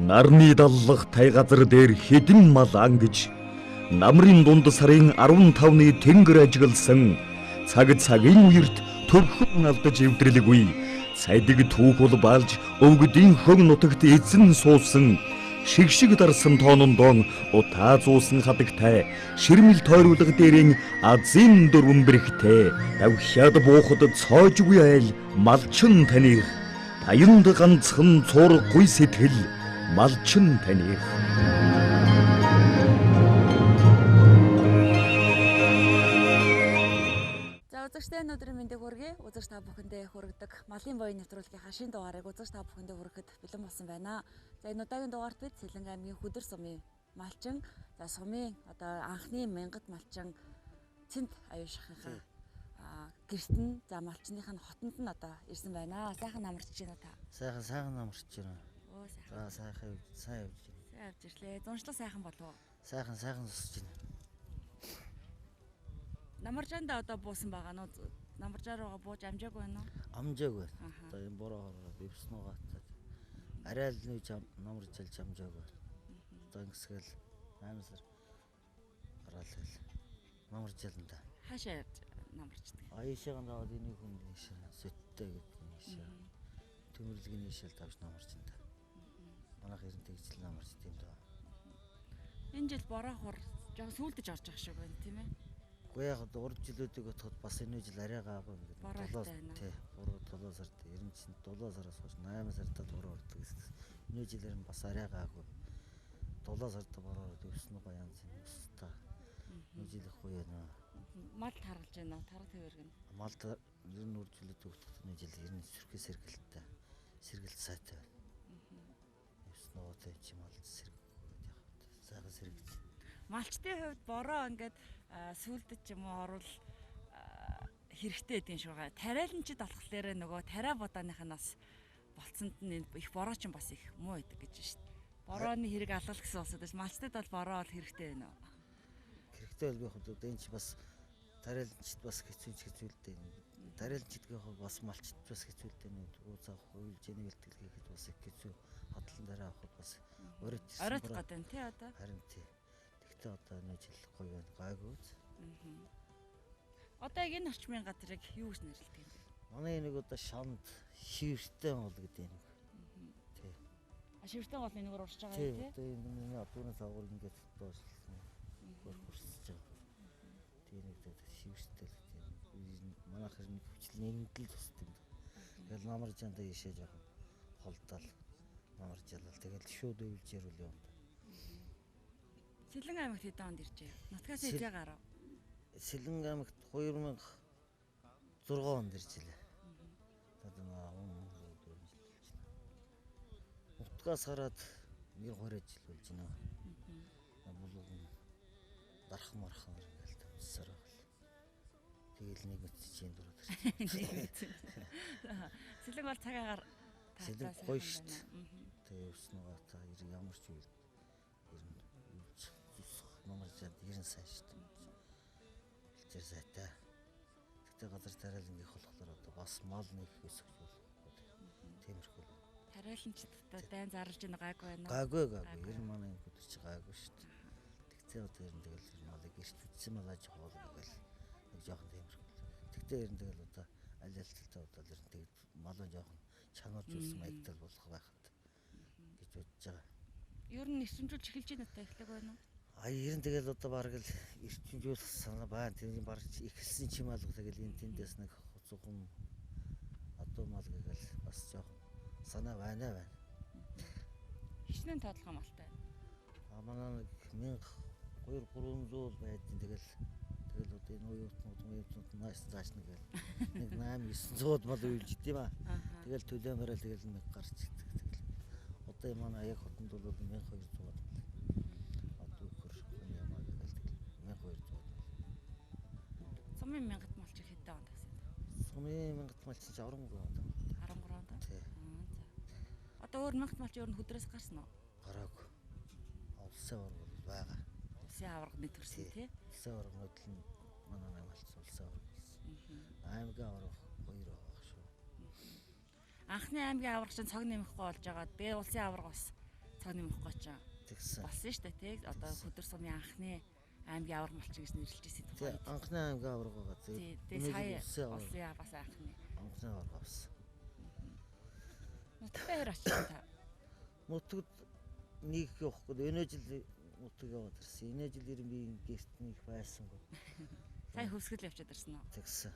Нарны даллах тай газар дээр хэдэн мал ангиж намрын дунд сарын 15-ны тэнгэр ажигласан цаг цагийн үерт төрхөн алдаж эвдрэлгүй сайдыг түүхэл балж өвгдийн хог нутагт эзэн суусан шигшиг дарсан тоонондоо утаа зуусан хадагтай ширмэл тойруулга дээрийн азийн дөрвөн бэрхтэй давхиад буухад цоожгүй айл малчин таних таянд ганцхан цуургүй сэтгэл малчин таних. Үзэгчтэй өнөөдрийн мэндийг хүргэе. Үзэгч та бүхэндээ хүргэдэг малын боёны нэвтрүүлгийн хашийн дугаарыг үзэгч та бүхэндээ хүргэхэд бэлэн болсон байна. За энэ удаагийн дугаарт бид Сэлэнг аймгийн Хөдөр сумын малчин, за сумын одоо анхны мянгат малчин Цэнт аюушихынхаа гэрт нь за малчных нь хотонд нь одоо ирсэн байна. Сайхан амарч байна та. Сайхан амарч байна. Оо сайхан. За сайн явж байна. Сайн явж ирлээ. Зуншлаг сайхан болов уу? Сайхан тусч байна. Намаржаанда одоо буусан байгаа нь намаржаар байгаа бууж амжаагүй байна уу? Амжаагүй. Одоо энэ бороо хороо бивснуугаа арай л нүүж намаржалж амжаагүй. Одоо ингэсгээл 8 сар гараал хэл намаржалнда. Хаашаа явж намарчдаг? Аяшаага даваад энэ хүн ийшээ сөттэй гэдэг юм ийшээ. Төмөрлөгийн ийшээ тавьж намарчнда. Манайх ерэн тэгжл намарч тийм даа. Энэ жил бороо хор жоо сүулдэж орж байгаа шиг байна тийм ээ. Уу яг урд жилүүдийг бодоход бас энэ жил арай гаагүй ингээд 7 сард 90 чинь 7 сараас хойш 8 сартад бороо ордог гэсэн. Энэ жилээр нь бас арай гаагүй 7 сард бороо өвснө гоё янз юм өста. Энэ жил их гоё нөө. Мал таргалж байна уу? Тарга твэргэн. Мал ер нь урд жилүүд өгдөг энэ жил ер нь сэрхээ сэргэлттэй. Сэргэлт сайтай байна. Өвснө гоё чи мал сэргэх яг сайхан сэргэлт. Малчтын хувьд бороо ингээд сүулдэж юм уу орвол хэрэгтэй гэдэг шүү га. Тариаланчид болохоор нөгөө тариа бодааных нь бас болцсонд нь их бороо ч бас их муу байдаг гэж шүү дээ. Борооны хэрэг алгал гэсэн усад биш. Малчтад бол бороо бол хэрэгтэй байна уу? Хэрэгтэй бол би хөлөө энэ чи бас тариаланчид бас хэцүүлдэ. Тариаланчидгийн хувьд бас малчд бас хэцүүлдэ нэ. Уузаах уйлж янийг бэлтгэлгээд бас их хэцүү хадлан дараа авахд бас оройт гадаа тий одоо. Харин тий. Одоо нэг жил гоё байна. Гайгүй. Одоо яг энэ орчмын газрыг юу гэж нэрлэдэг юм бэ? Манай нэг одоо шанд шивэртэй бол гэдэг юм. Тий. Шивэртэй бол нэгээр урсж байгаа юм тий. Одоо энэ одоонос агуул ингээд доошлсон. Хурцж байгаа. Тэгээ нэг шивэртэй л тийм. Манайх нэг хүчил нэмдэл тусд юм. Тэгэл намар жандаа ишээ жоохон холдоол намар жалал тэгэл шууд өвлж ярил юм. Сэлэнг аймагт хэдэн онд иржээ? Нутгаас эзээ гарав. Сэлэнг аймагт 2006 онд иржээ. Одоо нутгаас хараад 20 жил болж байна. Булган дарах мархан ингээл тавьсаар байна. Тэгэл нэг үтсийн дураад ирж. Сэлэнг бол цагаагаар Сэлэнг гоё шүү дээ. Тэгээ өвснөгаа та ямар ч үйл намаржаад 90 сайн шүү дээ. Бэлчээр сайтай. Тэгтээ газар тариалангийнх болохоор одоо бас мал нэг өсөх болох. Тиймэрхүү. Тариаланчдад дайн зарлж байгаа гайгүй байна уу? Гайгүй. Ер нь манай энэ хөдөрч гайгүй шүү дээ. Тэгтээ одоо ер нь тэгэл малыг гэрт үтсэн малаж хоол гэл нэг жоохон тиймэрхүү. Тэгтээ ер нь тэгэл одоо аль альталтай одоо ер нь тэгээд малаа жоохон чанаржуулсан маягтай болох байхад гэж бодож байгаа. Ер нь нэвсэмжүүлж эхэлж байна та эхлэх байна уу? Ер нь тэгэл одоо бараг л эрчимжүүлэх санаа байна. Тэрний бараг ихэлсэн чим алга тэгэл энэ тэндээс нэг хуцуган одоо мал гээл бас жоохон санаа байна. Хичнээн тоодлого малтай. Манай нэг 1300 байдیں۔ Тэгэл одоо энэ уютнууд нааш зааш нэг 8-900 мал үйлж идэв ба. Тэгэл төлөмөрөл тэгэл нэг гарч ирдэг. Тэгэл одоо манай яг хотонд бол 1200 Сумын мянгат малч хэдэн онд гэсэн? Сумын мянгат малч 13 онд. 13 онд. Тий. За. Одоо өөр мянгат малч өөр нь хөдрөөс гарсан уу? Гараагүй. Улсын аварга байгаа. Улсын аварганы төрсөн тий. Улсын аваргнууд л манай малч улсын аварга гэсэн. Аймгийн аварга 2 байгаа шүү. Анхны аймгийн аварга чинь цог нэмэхгүй болж байгаа. Тэгээ улсын аварга бас цааны мөхгүй ч Тэгсэн. болсон шүү дээ тий. Одоо хөдөр сумын анхны аймгийн авраг малчин гэж нэрлэжсэн Тий, тухай. анхны аймгийн аварга Тий, сая олон бас анхны. анхны аварга авсан. Нутагтай хэр очсон та? Нутагт нэг явахгүй. Өнөө жил нутаг яваад ирсэн. Энэ жил ер нь би гэрт нэг байсангүй. Сая хөвсгөл явчихад ирсэн үү? Тэгсэн.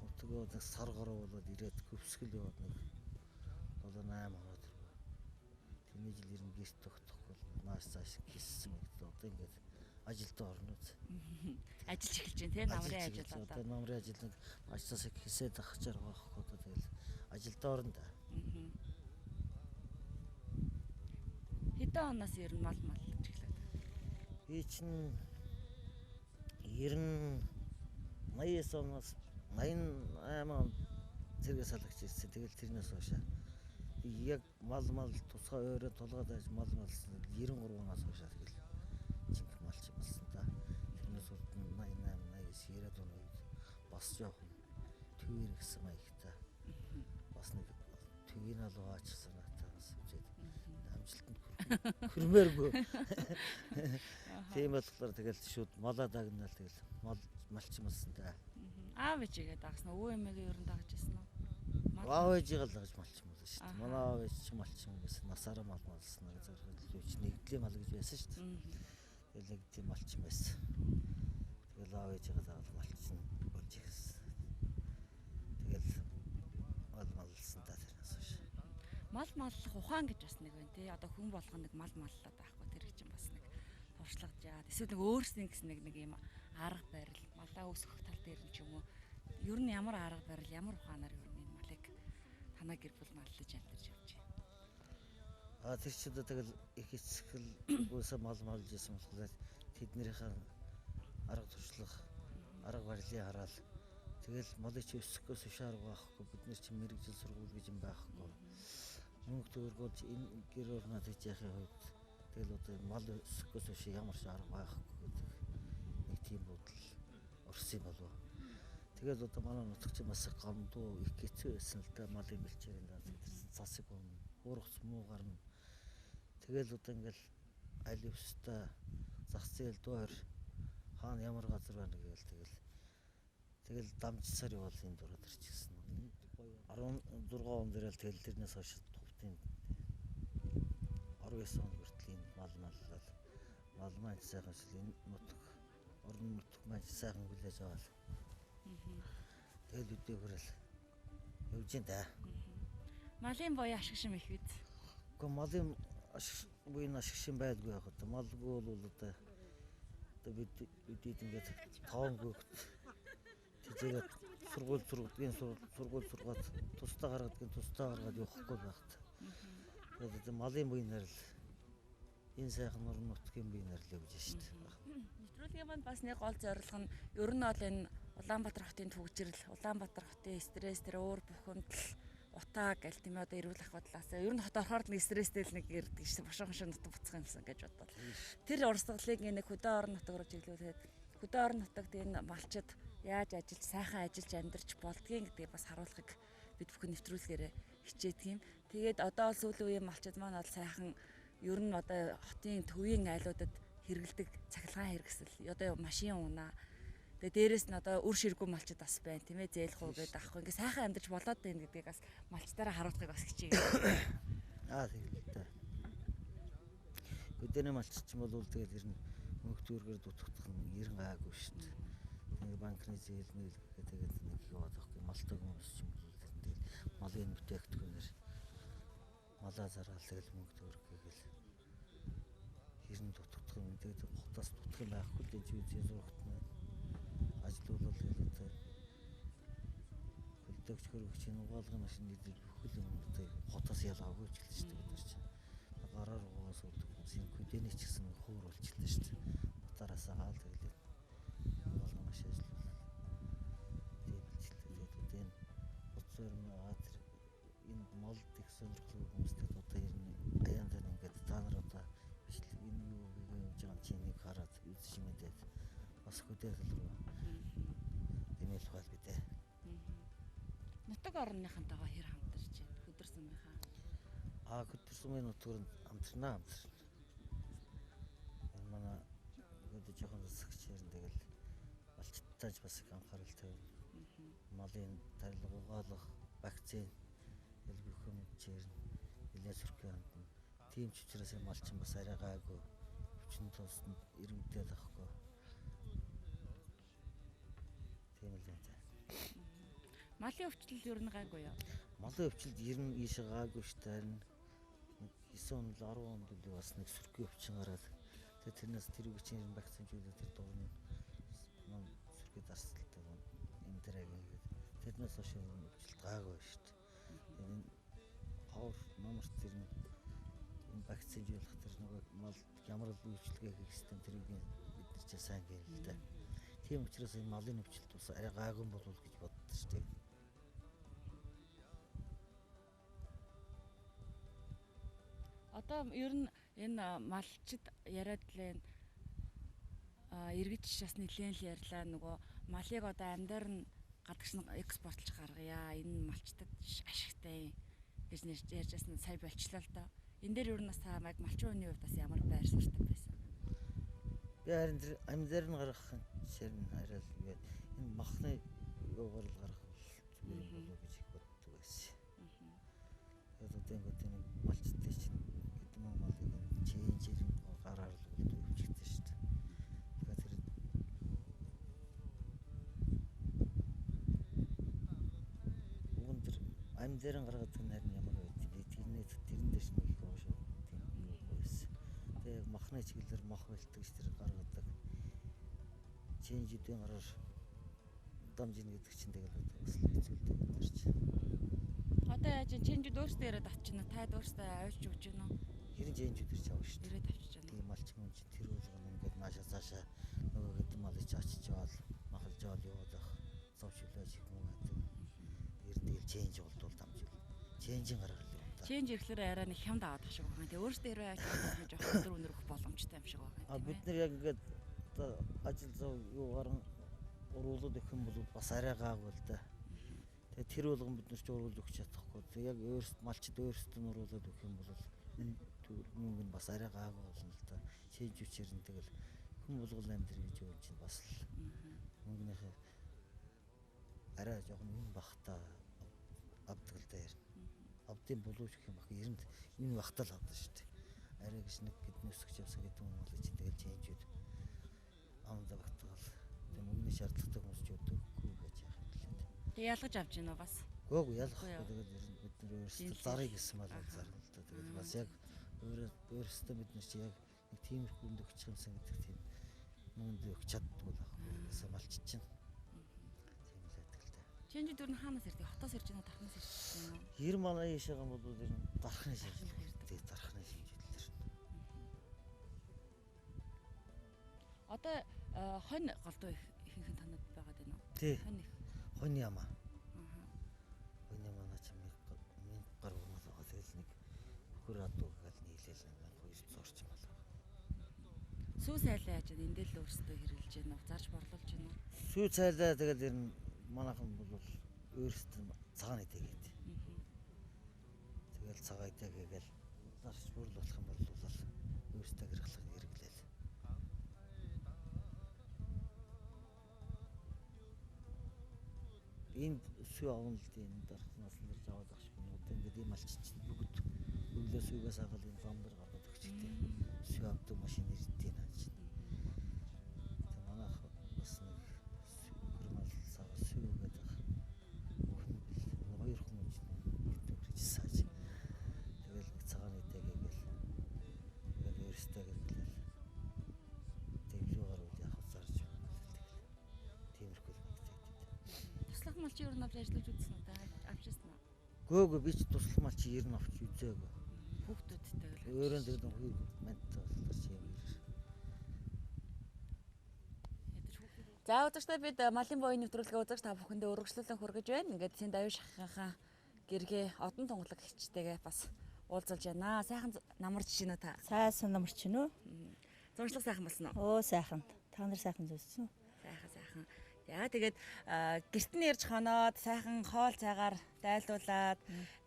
Нутаг яваад нэг сар гараа болоод ирээд хөвсгөл яваад нэг 7-8 хоног тэргүй. Тэний жил ер нь гэрт тогтохгүй нааш цааш гиссэн мэт одоо ингээд ажилд орно үз. Ажиллаж эхэлж байна тий намрын ажил одоо. Одоо намрын ажил нэг нааш цааш хийсээд ахчаар байгаа байхгүй одоо тэгэл ажилд орно да. Хэдэн оноос ер нь мал малж эхлэв? Би чинь 89 оноос 88 он зэрэг салгаж ирсэн. Тэгэл тэрнээс хойш би яг мал тусгай өөрөө тулгаад байж мал малсан 93 оноос хойш тэгэл жинхэнэ малч болсон та. Тэрнээс бол 88 89 90 оны үед бас жоохон төвөр гэсэн маягтай. Бас нэг төвийн алуу аачсан натаа бас үзээд амжилтанд хүрмээргүй. Тийм болохоор тэгэл шууд малаа дагнал тэгэл малч малсан та. Аав ээжигээ дагсан уу? Өвөө эмээгээ ер нь дагж ирсэн үү? Аав ээжигээ л дагж малч мал шүү дээ. Манай аав ээж ч малч юм гэсэн насаараа мал малсан гэж зөвхөн нэгдлийн мал гэж байсан шүү дээ. Тэгэл нэг тийм малч байсан. Тэгэл аав ээжигээ дагаад малчин болж ирсэн. Тэгэл малсан та тэрнээс хойш. Мал маллах ухаан гэж бас нэг байна тий. Одоо хүн болгоно нэг мал маллаад байхгүй тэр их чинь бас нэг туршлагаж яагаад эсвэл нэг өөрснөө гэсэн нэг юм арга барил малаа өсгөх тал дээр нь ч юм уу ер нь ямар арга барил ямар ухаанаар ер нь энэ малыг танаа гэр бүл маллаж амьдарч явж байна. Тэр чинь тэгэл их эцгэл үсэ мал малж исэн болохоор тэднийхэн арга туршлага арга барилыг хараад тэгэл малыг чи өсгөхөөс биш арга байхгүй бид нар чи мэрэгжил сургууль гэж юм байхгүй. Мөнгө төгрөгөд энэ гэр орнод хийж яхахын хувьд тэгэл одоо мал өсгөхөөс биш ямар ч арга байхгүй гэдэг нэг тийм бодол орсон болов. Тэгэл одоо манай нутагч бас гамдуу их хэцүү байсан л да малын бэлчээрийн даа засаг өмнө уургац муу гарна. Тэгэл одоо ингээл аль өстэй зах зээл дуур хаана ямар газар байна гээл тэгэл дамжсаар явал энэ дураад ирчихсэн. 16 он дээрэл тэгэл тэрнээс хойш тувтын 19 он хүртэл энэ мал маань сайхан шил энэ нутаг орон нутаг маань сайхан хүлээж аваад. Тэгэл үдээ хүрэл явж ин да. Малын боё ашигшим их үз. Гэхдээ малын буйн ашигшим байдгүй яг одоо малгүй бол одоо бид ингээд 5 гүгт тийжээгээд сургууль сургаад тусдаа гаргаад явахгүй байхад. Тэгээд малын буйнаар л энэ сайхан орон нутгийн буйнаар л явж шít. Нэвтрүүлгийн манд бас нэг гол зорилго нь ер нь бол энэ Улаанбаатар хотын төвөгжрэл, Улаанбаатар хотын стресс тэр өөр бухимдал утаа гэл тийм одоо эрүүл ах бодлоос ер нь хот орохоор нэг стресстэй л нэг ирдэг шээ бошон нутаг буцах юмсан гэж бодвол тэр урсгалыг нэг хөдөө орон нутаг руу чиглүүлээд хөдөө орон нутагт энэ малчид яаж ажиллаж сайхан ажиллаж амьдарч болдгийг гэдгийг бас харуулахыг бид бүхэн нэвтрүүлгээрээ хичээдэг юм. Тэгээд одоо сүүлийн үеийн малчид маань бол сайхан ер нь одоо хотын төвийн айлуудад хэрэгэлдэг цахилгаан хэрэгсэл одоо машин унаа. Тэгээ дээрэс нь одоо үр ширгүү малчид бас байна тийм ээ зээлх уу гэдэг ахгүй ингээ сайхан амьдарч болоод байна гэдгийг бас малчтаараа харуулахыг бас хичээе. Тийм л та. Өдөрний малчч юм бол тэгэл ер нь мөнгө төгрөгөөр дутагдах нь ерэн гайгүй шүү дээ. Нэг банкны зээл мэйл тэгээд нэг яваад байхгүй малтай хүмүүс ч юм бол тэгэл малын бүтээгдэхүүнээр малаа зараал тэгэл мөнгө төгрөгөөл ер нь дутагдах юм тэгээд хотоос дутах юм байхгүй л гэж үзээ зурхт маань ажлуулал гэдэг хөлдөгч хөрөгчийн угаалгын машин гэдэг бүхэл юмнуудыг хотоос ялгаагүй ч гэлж шүү дээ бид нар чинь гараар угаас уудаг хүмүүсийн хөдөөний ч гэсэн хуур болчихлоо шүү дээ утаараас хаал тэглээ угаалгын машин ажлуулал тийм болчихлоо тэгээд энэ утсаар маад энэ молд их сонирхолтой хүмүүстэй одоо ер нь аян дээр ингээд та нар одоо бичлэг энэ юу гэж явж байгаа чинь нэг хараад үзэж мэдээд бас хөдөөл рүү дэмэл хол бидээ. Нутаг орныхантайгаа хэр хамтарч байна хөдөр сумынхаа? Хөдөр сумын нутгаар амтарнаа. Манай гэдэг жоохон засагчээр нь тэгэл малчтайж бас их анхаарал тавина. Малын тарилга угаалгах, вакцин бүх юм чээр нэлээд сүрхий хандна. Тийм ч учраас малчин бас арай гайгүй өвчин тусанд ирэмдээд авахгүй. Тийм л энэ. Малын өвчлөл ер нь гайгүй юу? Малын өвчлөлд ер нь ийш гайгүй шүү дээ. 9 он 10 онд л бас нэг сүрхий өвчин гараад тэгээд тэрнээс тэрүүг чинь вакцинжуулаад тэр дуурны нам сүрхий дарсалтай энэ дээрээ тэрнээс хойш өвчлөлт гайгүй шүү дээ. Энэ хавар номерт тэр энэ вакцинжуулах тэр нөгөө мал ямар л үйлчлэгээ хийх систем тэрийг бид нар ч сайн гээл л дээ. Тийм учраас энэ малын өвчлөлт бас арай гайгүй болов гэж боддоо шүү дээ. Одоо ер нь энэ малчид яриад лээ эргэж бас нэлээд л ярьлаа нөгөө малыг одоо амьдаар нь гадагш нь экспортлж гаргая энэ малчтад ашигтай гэж ярьж байсан сая болчлоо л доо. Энэ дээр ер нь бас та малчин хүний хувьд бас ямар байр суурьтай байсан? Би харин амьдаар нь гаргах жишээр нь хараад ингээд энэ махны юугаар л гаргах зүгээр болов гэж боддог байсан. Тэгээд одоо ингээд нэг малчтай чинь гэдэг юм малыг чэйжэр гараар л өвчтэй шүү дээ. Тэгээд тэр уун тэр амьдаар нь гаргаад тэр харин ямар байд би тэрнээ тэрэн дээр нэг их ууш тийм байсан. Тэгээд махны чиглэлээр мах бэлтгэж тэр гаргадаг. Чэйжүүдийн гараар дамжин гэдэг чинь тэгэл бас хэцүүлдэг юм чинь. Одоо яаж чэнжүүд өөрсдөө яриад авчихна уу? Таад өөрсдөө авч өгч гэнэ үү? Хэрэг чэйжүүд ирж авах шүү дээ. Ирээд авчиж байна. Тийм малчин хүн чинь тэр болгоно ингээд наашаа цаашаа нөгөө гэдэг малыг очиж явал махалж явал явуулах зовчлооч юм гэдэг. Тэр тэгэл чэйж болдвол дамжуул. Чэйжийн гаргал юм да. Чэнж ирэхлээр арай нэг хямд аваад ах шиг байгаа. Тэгээ өөрсдөө ирээ авч гэж жоох өдөр өнөрөх боломжтой юм шиг байгаа. А бид нар яг ингээд одоо ажил зав юу гарan уруулаад өгөх юм бол бас арай гаагүй л да. Тэгээ тэр болгон бид нар ч уруул өгч чадахгүй. Тэг яг өөрсд малчд өөрсдөө нь уруулаад өгөх юм бол энэ мөнгө нь бас арай гаагүй болно л да. Чэйж үчээр нь тэгэл хүн болгол амьдрий гэж юу чинь бас л мөнгөнийхээ арай жоохон юм бахта авдаг л да яар. Авдын боловч гэх юм бах эрэнд энэ бахтал авдаг шүү дээ. Арай гэж нэг гэдний өсгч явсан гэдэг юм бол чинь тэгэл чэйжүүд амдаа багтаал. Тэг мөнгөний шаардлагатай хүмүүс ч өгөхгүй гэж яах юм лээ. Тэг ялгаж авч гинөө бас. Гөөг ялгахгүй тэгээд бид нар өөрсдөө зарыг гэсэн мал зарна л да. Тэгээд бас яг өөрсдөө бид нар чи яг нэг тиймэрхүү үнд өгч юмсан гэдэг тийм мөнгөнд өгч чаддгүй л байхгүй. Ясаа малчиж чинь. Тийм л байдаг л да. Чэнжүүд ер нь хаанаас ирдэг? Хотоос ирж гинөө тархнаас ирж гинөө? 90 манай яшаага бол ер нь дархны шилжил. Тэгээд дархны шилжилтэр. Одоо хонь голдуу ихэнх нь танад байгаад байна уу? Тий. Хонь их. Хонь ямаа. Хонь ямаа наа чим нэг гар уунаад байгаа. Тэгэл нэг хөр адуу гал нийлээл 1200 орчим байна. Сүү сайлаа яаж энэ дээр л өөрсдөө хэрэглэж байна уу? Зарж борлуулж байна уу? Сүү цайлаа тэгэл ер нь манайхан бол өөрсдөө цагаан идэгээд. Тэгэл цагаан идэгээл зарж борлуулах юм бол өөрсдөө хэрэглэх хэрэглээл. Энд сүү авна л дээ энэ дарахнаас л ирж аваад ах шиг нэг ингээд ийм малчич бүгд өглөө сүүгээс агаал энэ зам дээр гаргаад өгчтэй. Сүү авдаг машин ирдээ наа чи. Тэг манайх бас нэг хөрмөл сав сүү гэдэг. Хоёр хүн гэж сааж. Тэгэл нэг цагаан идэгээл тэгэл өөрсдөө гэрэлэл. Тэглүү гарууд яг зарж байна. Тиймэрхүү л Туслах малч ер нь авч ажиллаж үзсэн үү? Авчихсан уу? Гөөг би ч туслах малч ер нь авч үзээгүй. Хүүхдүүдтэй л. Өөрөө тэгээд хоёр мэдтэй болохоор чи юм. За удаашлаа бид малын боёны нэвтрүүлгээ үзэж та бүхэндээ өргөжлүүлэн хүргэж байна. Ингээд тийм давь шахахаа гэргээ одон тонголог хичтэйгээ бас уулзалж байна. Сайхан намарч шинэ та. Сайхан намарч шинэ үү? Зуршлаг сайхан болсон уу? Оо сайхан. Та нар сайхан зүйлсэн үү? Сайхан. Яа тэгээд гэрт нь ирж хоноод сайхан хоол цайгаар дайлуулад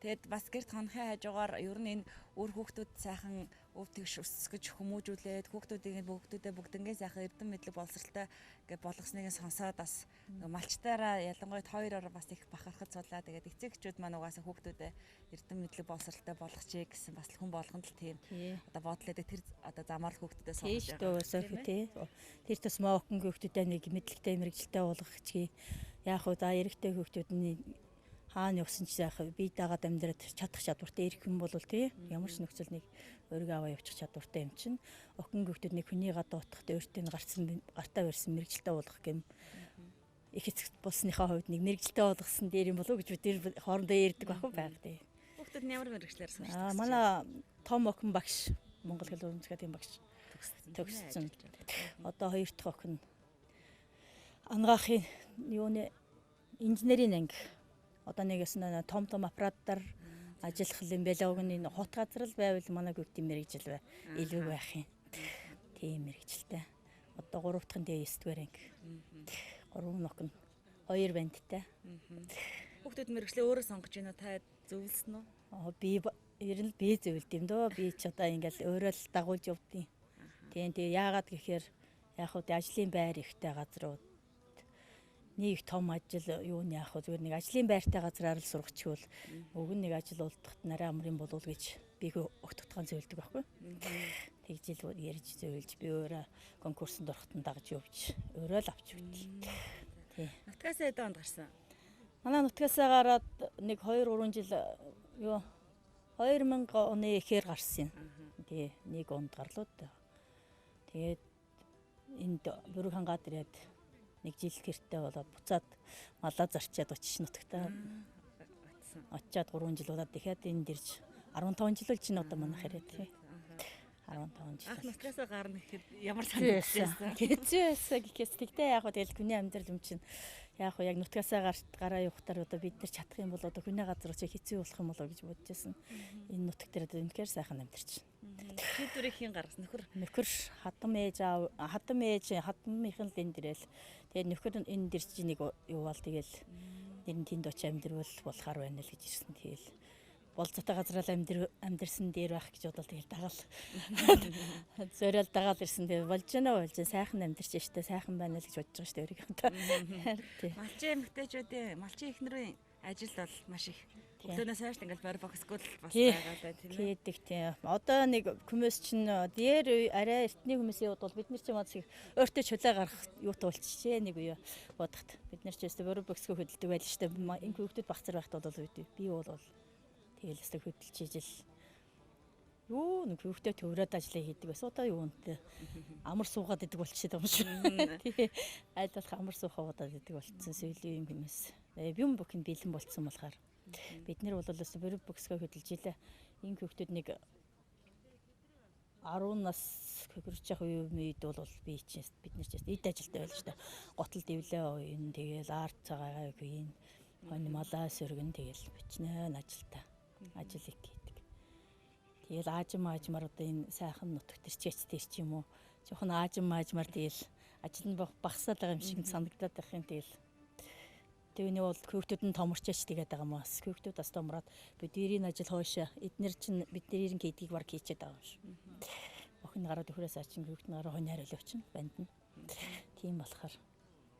тэгэд бас гэрт хонхын хажуугаар ер нь энэ өөр хүүхдүүд сайхан өв тэгш өсгөж хүмүүжүүлээд хүүхдүүдээ бүгднгийн сайхан эрдэм мэдлэг боловсралтай гэж болгосныг сонсоод бас малчтаараа ялангуяа хоёроор бас их бахархаж суулаа. Тэгээд эцэгчүүд маань угаасаа хүүхдүүдээ эрдэм мэдлэг боловсралтай болгочихъя гэсэн бас хүн болгонд л тийм одоо бодлоо тэр одоо замаар л хүүхдүүдээ сонгож байгаа тий. Тэр тус моокон хүүхдүүдээ нэг мэдлэгтэй мэрэгжилтэй болгох чиг. Яг уу за эрэгтэй хүүхдүүд нь хаана явсан ч сайхан бие дагаад амьдраад чадах чадвартай ирэх юм бол тий ямар ч нөхцөл нэг өөрийгөө аваа явуучих чадвартай юм чинь охин хүүхдүүд нэг хүний гадуутахт өөртөө гартаа барьсан мэрэгжилтэй болгох гэм их эцэгт болсныхаа хувьд нэг мэрэгжилтэй болгосон дээр юм болов уу гэж бид хоорондоо ярьдаг байхгүй байх тий. Хүүхдүүд нь ямар мэрэгчлэр сурч манай том охин багш Монгол хэл уран зохиолын багш төгссөн. Одоо хоёр дахь охин ангаахын юуны инженерийн анги одоо нэгээс нь том аппаратаар ажиллах юм байлаа. Уг нь хот газар л байвал манай хүүхдийн мэрэгжил бай илүү байх юм. Тийм мэрэгжилтэй. Одоо 3 дахь нь 9-р анги. 3 охин 2 бандтай. Хүүхдүүд мэрэгчлээ өөрөө сонгож байна уу? Та зөвлөсөн үү? Би ер нь би зөвлөд юм дөө. Би ч одоо ингээл өөрөө л дагуулж явдیں۔ Тийм яагаад гэхээр яг хөө ажлын байр ихтэй газрууд нэг том ажил юу нь яг хөө зүгээр нэг ажлын байртай газраар л сургачихвал уг нь нэг ажил олдоход нарай амрын болов гэж би өгтөгтгөн зөвлөдөг байхгүй. Тэгж л ярьж зөвлөж би өөрөө конкурсанд ороход нь дагж явж өөрөө л авч өгдөл. Тий. Нутгасаа эдэ онд гарсан. Манай нутгасаа гараад нэг 2-3 жил юу 2000 оны ихээр гарсан юм. Тий, нэг онд гарлоо да. Тэгээд энд бүрэг хангаад ирээд нэг жил гэртээ болоод буцаад малаа зарчаад очиж нутагтаа очиад 3 жил болоод дахиад энд ирж 15 жил болж байна одоо манайх ирээд тий. 15 жил. Ах нутгасаа гарна гэхэд ямар санагдсан? Хэцүү байсан гэхээс тэгтээ яг хөө тэгэл хүний амьдрал юм чинь яг хөө яг нутгасаа гараа явахтаар одоо бид нар чадах юм бол одоо хүний газар чи хэцүү болох юм болоо гэж бодож байсан. Энэ нутаг дээр одоо үнэхээр сайхан амьдарч байна. Шийдвэрийг хийн гаргасан нөхөр хатам хатамынхан л энд ирэл. Тэгээд нөхөр энд ирж нэг юу бол тэгэл нэр нь тэнд очиж амьдрал болохоор байна л гэж ирсэн. Тэгэл болцоотой газраа амьдэрсэн дээр байх гэж бодвол тэгэл дагаал. Зөөрөл дагаал ирсэн. Тэгээ болж байна сайхан амьдэрч штэ сайхан байна л гэж бодож байгаа штэ өөрийгөө. Малчин эмэгтэйчүүдийн малчин эхнэрийн ажил бол маш их. Хүүхдөөс хайш ингээл бор боксгол бас байгаа тийм ээ. Тийм. Одоо нэг хүмүүс чинь дээр арай эртний хүмүүсийн хувьд бол бид нар ч юм уу өөртөө чулаа гарах юу туулчихжээ нэг үе бодохт. Бид нар ч өстө бор боксгоо хөдөлдөг байл штэ. Энэ хүүхдүүд багцар байхад бол би бол тэгэл өстө хөдөлж ижил. Юу нэг хүүхдээ төврөөд ажиллаа хийдэг байсан. Одоо юу нэ амар суугаад идэг болчихсон юм шиг. Тий. Аль болох амар суухаад идэг болчихсон сүүлийн хүмүүс. Юм бүхэн бэлэн болцсон болохоор бид нар бол өстө бор боксгоо хөдөлж илээ. Энэ хүүхдүүд нэг 10 нас хөрж явах үед бол би чинь бид нар ч эд ажилтай байл шүү дээ. Готл дэвлээ уин тэгэл арт цагаагаа үин хонь малаа сөргөн тэгэл бичнэ ажилтаа. Ажил их хийдэг. Тэгэл аажмаар одоо энэ сайхан нутагт ирчээч тэр ч юм уу. Жохон аажмаар тэгэл ажил нь багасаад байгаа юм шиг санагдаад байх юм тэгэл. Тэвний бол хүүхдүүд нь томорчаач тэгээд байгаа юм бас. Хүүхдүүд бас томроод бидний ажил хойшоо эднэр чинь бидний хийдгийг баг хийчихэд байгаа юм шиг. Охин гараад өхрөөс ачин хүүхд нь гараа хонь хариулж чинь банд нь. Тийм болохоор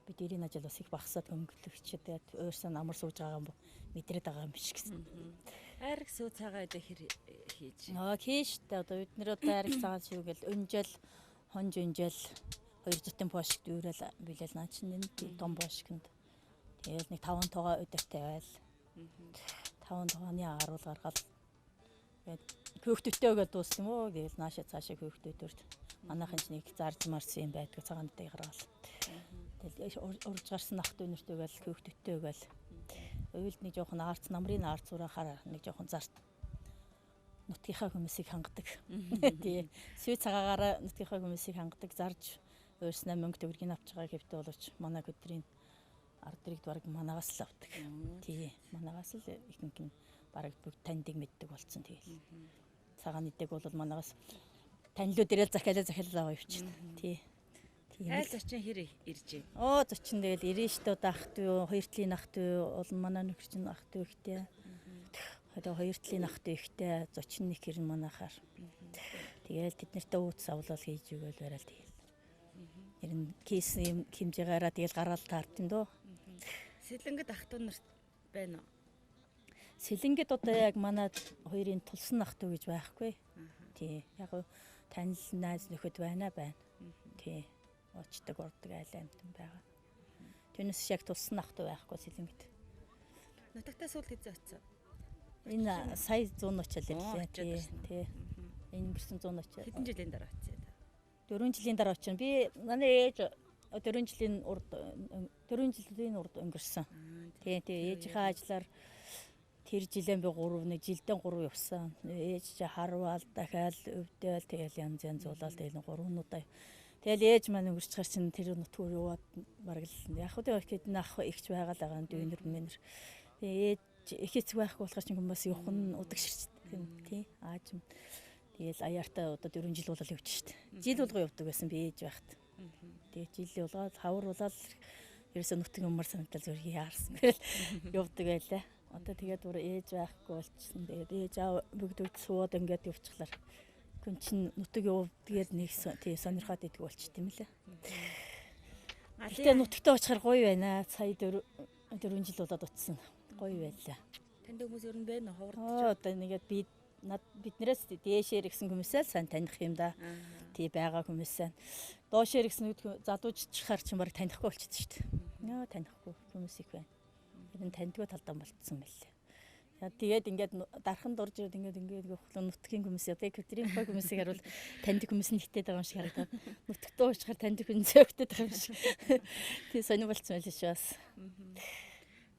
бидний ажил бас их багасаад хөнгөлөгчөд өөрсөө амар сууж байгаа юм мэдрээд байгаа юм биш гэсэн. Айраг сүү цагаа эдэ хийж. Хийштэй одоо бид нэр одоо айраг цагаа шүүгээл өнжил хонж өнжил 200 пошкт дүүрэл билэл наа чинь энэ том пошкт. Тэгээд нэг 5 тоогоо өдөртэй байл. 5 тоогоны аруул гаргаад тэгээд хөөхтөттэйгээ дууссан юм уу? Тэгэл наашаа цаашаа хөөхтөтөрд манайхан ч нэг зарж марсан юм байдаг цагаантай гаргаал. Тэгэл урж гарсан ах дүүнэртэйгээл хөөхтөттэйгээл уйлд нэг жоохон арц намрын арц урахаар нэг жоохон зарт нутгийнхаа хүмүүсийг хангадаг. Тий. Сүү цагаагаараа нутгийнхаа хүмүүсийг хангадаг зарж өөрснөө мөнгө төгрөгийг авч байгаа хэвтэ боловч манай өдрийн ардрыг бараг манаагаас л авдаг. Тий. Манаагаас л ихэнх нь бараг бүгд таньдаг мэддэг болсон тэгэл. Цагаан идэг бол манаагаас танилуд ирэл захиалаа аваа явчихна. Тий. Тийм Айл л. зочин хэр ирж байна? Оо зочин тэгэл ирэн штэ одоо ах トゥ хоёр талын ах トゥ олон манай нөхөр чинь ах トゥ ихтэй. Одоо хоёр талын ах トゥ ихтэй зочин нэг хэрэг манайхаар. Тэгэл тэд нартай ууц авлал хийж өгөөл барайл тэгэл. Ер нь кейс юм хэмжээгаараа тэгэл гараал таартын дөө. Сэлэнгэд ах トゥ нарт байна уу? Сэлэнгэд одоо яг манай хоёрын тулсан ах トゥ гэж байхгүй. Тий. Яг гоо танил найз нөхөд байна. Тий. Очдог ордог айл амтан байгаа. Түүнээс яг тулсан ах トゥ байхгүй Сэлэнгэд. Нутагтаа сүүл хэзээ очив? Энэ сая 100 очил ирлээ. очоод Тий. Энэ өнгөрсөн 100 очил. Хэдэн жилийн дараа очив? 4 жилийн дараа очив. Би манай ээж 4 жилийн урд өнгөрсөн. Тий. Ээжийнхээ ажлаар тэр жилэн би 1 жилдээ 3 явсан. Ээж харвал дахиад өвдөөл тэгэл янз уулаад тэгэл 3 удаа. Тэгэл ээж маань өнгөрч гар чинь тэр нутгаар яваад бараг л яг хөө тэгэхэд ах ихч байгаа л байгаа дүүнэр мэнэр. Тэгээ ээж их эцэг байхгүй болохоор чинь хүмүүс явах нь удаг ширчдэг тий. Ааж юм. Тэгэл аяартаа одоо 4 жил болол явчих штт. Жил болгоо явдаг байсан би ээж байхад. Тэгээ жил болгоод хавар болоод ерөөсө нутгийн өмөр санагдал зүгээр яарсан. Явдаг байлаа. Одоо тэгээд бүр ээж байхгүй болчихсон. Тэгээд ээж аав бүгд сууд ингээд явчихлаар хүн чинь нутаг явдгээд нэг тий сонирхоод идэх болчих тийм лээ. Гэтэ нутагтаа очихаар гоё байна. Сая 4 жил болоод утсан. Гоё байлаа. Танд хүмүүс ер нь байна уу? Одоо нэгээд биднээс дээшээр гисэн хүмүүсээ л сайн таних юм да. Тий байгаа хүмүүсээ. Доошоор гисэн залууччихаар чинь баг танихгүй болчихсон шүү дээ. Нөө танихгүй хүмүүс их байна. Ер нь таньдгүй талдаа болцсон байлээ. Тэгээд ингээд дархан дурж ирээд ингээд явахлаа нутгийн хүмүүс яг катерин хой хүмүүсийг харуул таньдаг хүмүүс нь хитээд байгаа юм шиг харагдаад нутагтаа уучгаар таньдаг хүн зөөгдөд байгаа юм шиг. Тий сони болцсон байл шүү бас.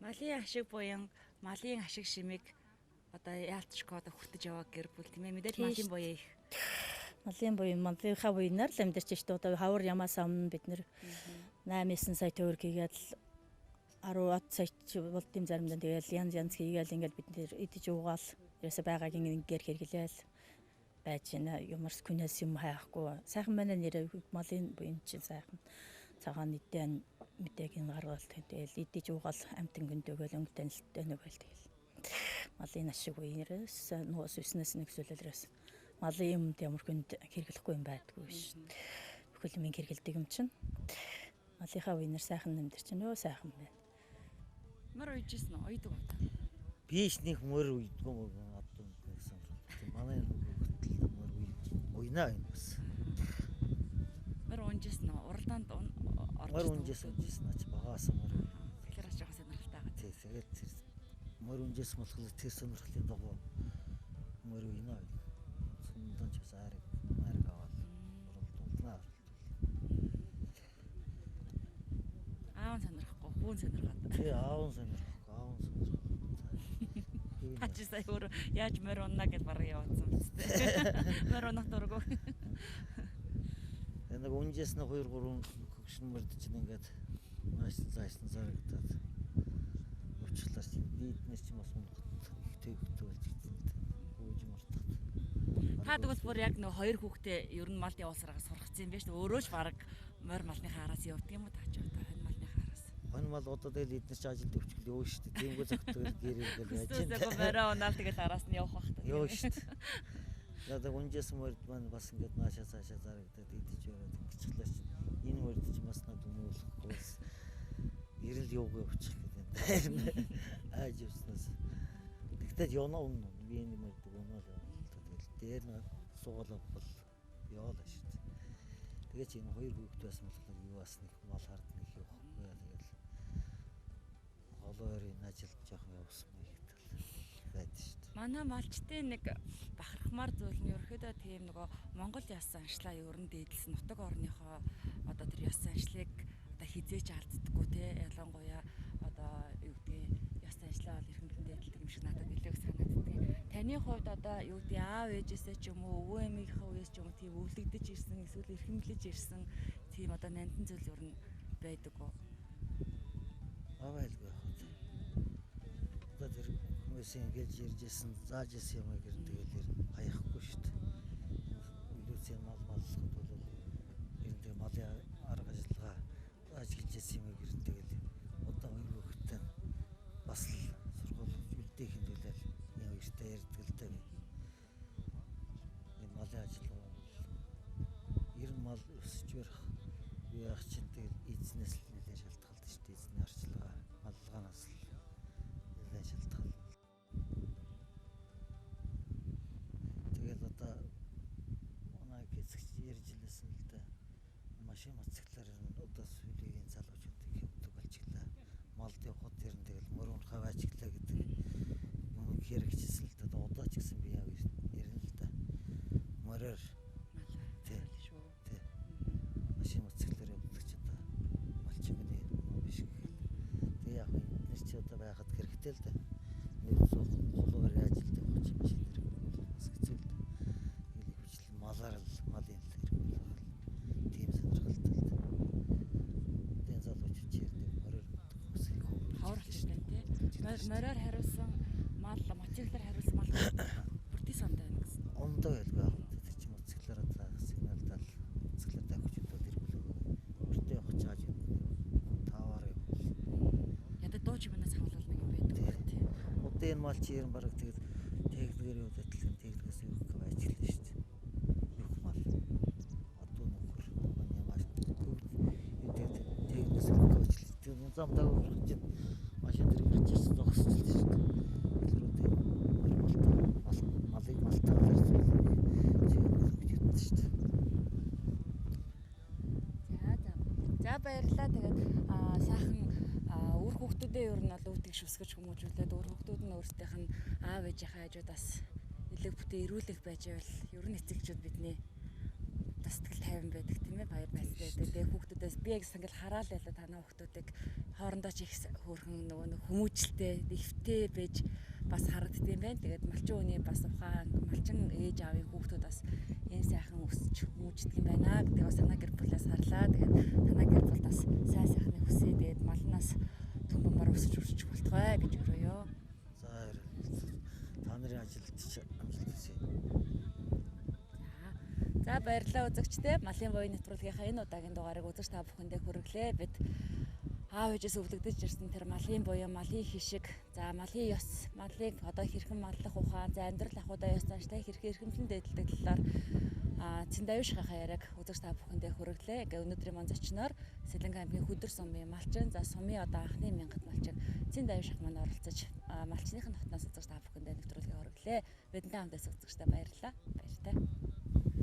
Малын ашиг буян, малын ашиг шимийг одоо яалтчгүй одоо хүртэж яваа гэр бүл тийм ээ мэдээж малын буян их. Малын буян малынхаа буянаар л амьдарч штэ одоо хавар ямаас амна бид нэр 8-9 сая төгрөг хийгээд 10 сая болд юм заримдаа тэгэл янз хийгээл ингээд бид нэр идэж уугаал ерөөсө байгаагийн ингээд хэрэглээл байж байна. Юмарс күнээс юм хайхгүй. Сайхан манай нэрээ малын буян чинь сайхан. Цагаан идэн мэдээг ин гаргаал тэгэл идэж уугаал амтан гүндөөгөл өнгө танилттай нэг байл тэгэл. Малын ашиг буянаас нуус үснээс нэгсүүлэлрээс малын юмд ямар хүнд хэрэглэхгүй юм байдгүй ш. Бүхэл юм хэрэгэлдэг юм чинь. Малынхаа буянаар сайхан амьдэр чинь өө сайхан байна. Мөр уйжсэн үү? Уйдаг уу? Биш нэг мөр уйдгүй мөр одоо гэсэн. Манай хөтөл мөр уйнаа энэ бас. Мөр унжсэн үү? Уралдаанд Мөр унжсэн ач багаас мөр. Тэгэхээр аж ахуйн сонирхолтой байгаа. Тий, тэгээд мөр унжсэн болохоор тэр сонирхлын дагуу мөр уйнаа. Сүндэн ч бас ариг аваад уралдуулнаа. Аав сонирхгүй, хүн сонирхоод. Тий, аав сонирхгүй. Ачи сая өөр яаж мөр унна гэж бараг явуулсан үстэй. Мөр унах дурггүй. Нэг унжсэн 2-3 хөгшин мөрд чинь ингээд наашин зарагдаад уучлаарай чинь нийтнээс чинь бас ихтэй болж ирсэн. Ууж мартах. Та тэгвэл бүр яг нэг 2 хүүхдээ ер нь мал явуулсараа сургацсан юм байна шүү дээ. Өөрөө ч бараг морь малны хаараас явдаг юм уу таач одоо хань малны хаараас. Хань мал одоо тэгэл эднэр чи ажилд өвчгөл явна шүү дээ. Тиймгүй загтал гэрэл яаж юм. Тэгвэл морь унаал тэгэл араас нь явах бах. Явна шүү дээ. Тэгээд унжсэн морьд маань бас ингээд наашаа цаашаа зарагдаад идэж яваад ингэчихлээ чинь. Энэ морьд чи бас над өнөөлөхгүй ирэл явгаа явчих гэдэг. Ааж явснаас. Тэгтээ явна үнэ. Би энэ морьд унаал яваа. Тэгэл дээр нь суулаа бол яваалаа шүү дээ. Тэгээ чи энэ 2 хүүхэд байсан болохоор юу бас нэг мал хард нэг явахгүй. Тэгэл холоорын ажилд жоох явсан байд шүү дээ. Манай малчтын нэг бахархмаар зүйл нь ерөөхдөө тийм нөгөө Монгол ясан аншлаа ер нь дээдлсэн нутаг орныхоо одоо тэр ясан аншлыг одоо хизээч алддаггүй те ялангуяа одоо юу гэдэг ясан аншлаа бол эрхэмлэн дээдэлдэг юм шиг надад илүү санагддаг. Таны хувьд одоо юу гэдэг аав ээжээсээ ч юм уу өвөө эмийнхээ үеэс ч юм уу тийм өвлөгдөж ирсэн эсвэл эрхэмлэж ирсэн тийм одоо нандин зүйл ер нь байдаг уу? Авайлгүй яах вэ? Одоо тэр хүмүүсийн гэлж иржсэн зааж исэн юм гэр тэгэл хаяхгүй шүү дээ. Үлээсийн мал маллахад бол ер нь малын арга яах чинь тэгэл эзнээс л нэлээд шалтгаалдаг шүү дээ. Эзний орчилгаа, маллагаанаас л нэлээд шалтгаална. Тэгэл одоо манай хэсэгч ярьж илсэн л да. Машин моцикклаар одоо сүүлийн залуучуудыг хөвдөг болчихлаа. Малд явхад тэр нь тэгэл мөрөнд хаваачглаа гэдэг юм хэрэгжсэн л да. Одоо ч гэсэн би яг ярина л да. Мороор шүү. Машин моцикклаар явдаг ч одоо малчмын юм биш гэх. Тэг яг нэр чи одоо байхад хэрэгтэй л да. Нэг суулгаар ажилтдаг хүч машин хэрэггүй бас хэцүү л да. Нэг хүчил малаар л малын л хэрэггүй л байна. Тийм сонирхолтой л да. Тэн залуучууд ярьдаг мороор хүмүүсийг хавралт юм тий. Мороор хариулсан мал моцикклаар хариулсан мал бүртий сандаа байна гэсэн. Ондоо байлгүй яг тэр чи моцикклаар одоо сигналдал моцикклаар давхичдод эргүүлээ. Бүртээ явах чааж юм. Таваар юм. Ядаа дууч юмнаас хавлуулна юм байдаг тий. Одоо энэ мал чи ер нь бараг тэгээд техникээр явуулаад л техникээс юу гэх ажиглаа шүү дээ. Юх мал. Одоо нөхөр манай маш техникээс юу гэх ажиглаа. Тэр замдаа урах чинь машин дээр ирж ирсэн зогсож л шүү дээ. Малыг малтаар зүйл юм шүү дээ. За баярлалаа. Тэгээд сайхан үр хүүхдүүдээ ер нь бол өвдөг шүсгэж хүмүүжүүлээд үр хүүхдүүд нь өөрсдийнх нь аав ээжийнхээ хажуудаас элэг бүтээ ирүүлэх байж байвал ер нь эцэгчүүд бидний бас сэтгэл тайван байдаг тийм ээ, баяр баясгалан байдаг. Тэгээд хүүхдүүдээс би яг ингээл хараал ялаа танаа хүүхдүүдийг хоорондоо ч их хөөрхөн нөгөө хүмүүжлтэй, дэвтэй байж бас харагддаг юм байна. Тэгээд малчин хүний бас ухаан, малчин ээж аавын хүүхдүүд бас энэ сайхан өсч хүмүүждэг юм байна гэдэг бас танаа гэр бүлээс харлаа. Тэгээд танаа гэр бүл бас сайн сайхны хүсээ тэгээд малнаас төмбөмөр өсч үржих болтугай гэж өрөөё. За та нарын ажилд амжилт хүсье. За баярлалаа үзэгчдээ. Малын воён нэвтрүүлгийнхаа энэ удаагийн дугаарыг үзэж та бүхэндээ хүргэлээ. Бид аав ээжээс өвлөгдөж ирсэн тэр малын буян, малын хишиг, за малын ёс, малыг одоо хэрхэн маллах ухаан, за амьдрал ахуйдаа ёс занштай хэрхэн эрхэмлэн дэдэлдэг талаар Цэндавишхийнхаа яриаг үзэж та бүхэндээ хүргэлээ. Ингээ өнөөдрийн мөн зочноор Сэлэнгэ аймгийн Хөдөр сумын малчин, за сумын одоо анхны мянгат малчин Цэндавишх маань оролцож малчныхын хотноос үзэж та бүхэндээ нэвтрүүлгээ хүргэлээ. Бидэнтэй хамтаас үзэгчдээ баярлалаа. Баяртай.